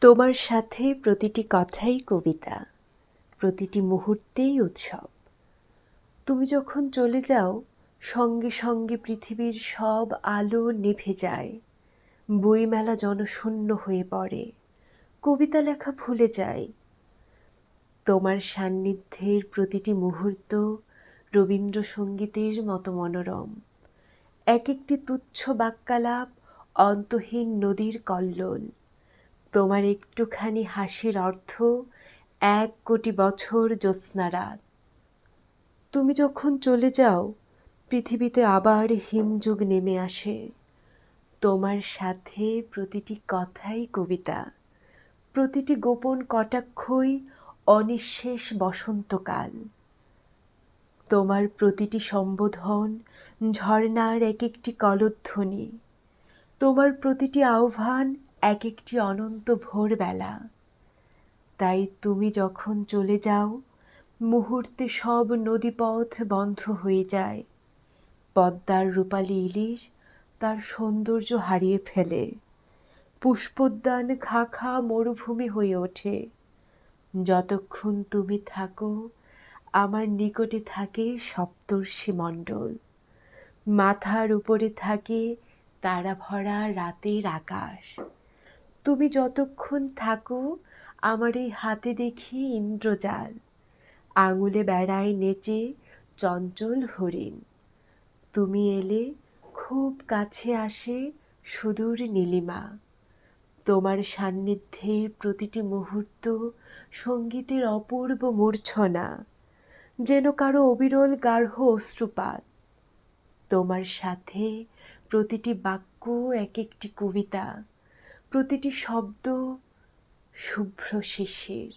তোমার সাথে প্রতিটি কথাই কবিতা, প্রতিটি মুহূর্তেই উৎসব। তুমি যখন চলে যাও, সঙ্গে সঙ্গে পৃথিবীর সব আলো নিভে যায়, বইমেলা জনশূন্য হয়ে পড়ে, কবিতা লেখা ভুলে যায়। তোমার সান্নিধ্যের প্রতিটি মুহূর্ত রবীন্দ্রসঙ্গীতের মতো মনোরম। এক একটি তুচ্ছ বাক্যালাপ অন্তহীন নদীর কল্লোল। তোমার একটুখানি হাসির অর্থ ১,০০,০০,০০০ বছর জ্যোৎস্নারাত। তুমি যখন চলে যাও, পৃথিবীতে আবার হিমযুগ নেমে আসে। তোমার সাথে প্রতিটি কথাই কবিতা, প্রতিটি গোপন কটাক্ষই অনিঃশেষ বসন্তকাল। তোমার প্রতিটি সম্বোধন ঝর্ণার এক একটি কলধ্বনি, তোমার প্রতিটি আহ্বান এক একটি অনন্ত ভোরবেলা। তাই তুমি যখন চলে যাও, মুহূর্তে সব নদীপথ বন্ধ হয়ে যায়। পদ্মার রূপালী ইলিশ তার সৌন্দর্য হারিয়ে ফেলে, পুষ্পোদ্যান খা খা মরুভূমি হয়ে ওঠে। যতক্ষণ তুমি থাকো, আমার নিকটে থাকে সপ্তর্ষিমণ্ডল, মাথার উপরে থাকে তারা ভরা রাতের আকাশ। তুমি যতক্ষণ থাকো, আমার এই হাতে দেখি ইন্দ্রজাল, আঙুলে বেড়ায় নেচে চঞ্চল হরিণ। তুমি এলে খুব কাছে আসে সুদূর নীলিমা। তোমার সান্নিধ্যের প্রতিটি মুহূর্ত সঙ্গীতের অপূর্ব মূর্ছনা, যেন কারো অবিরল গাঢ় অশ্রুপাত। তোমার সাথে প্রতিটি বাক্য এক একটি কবিতা, প্রতিটি শব্দ শুভ্র শিশির।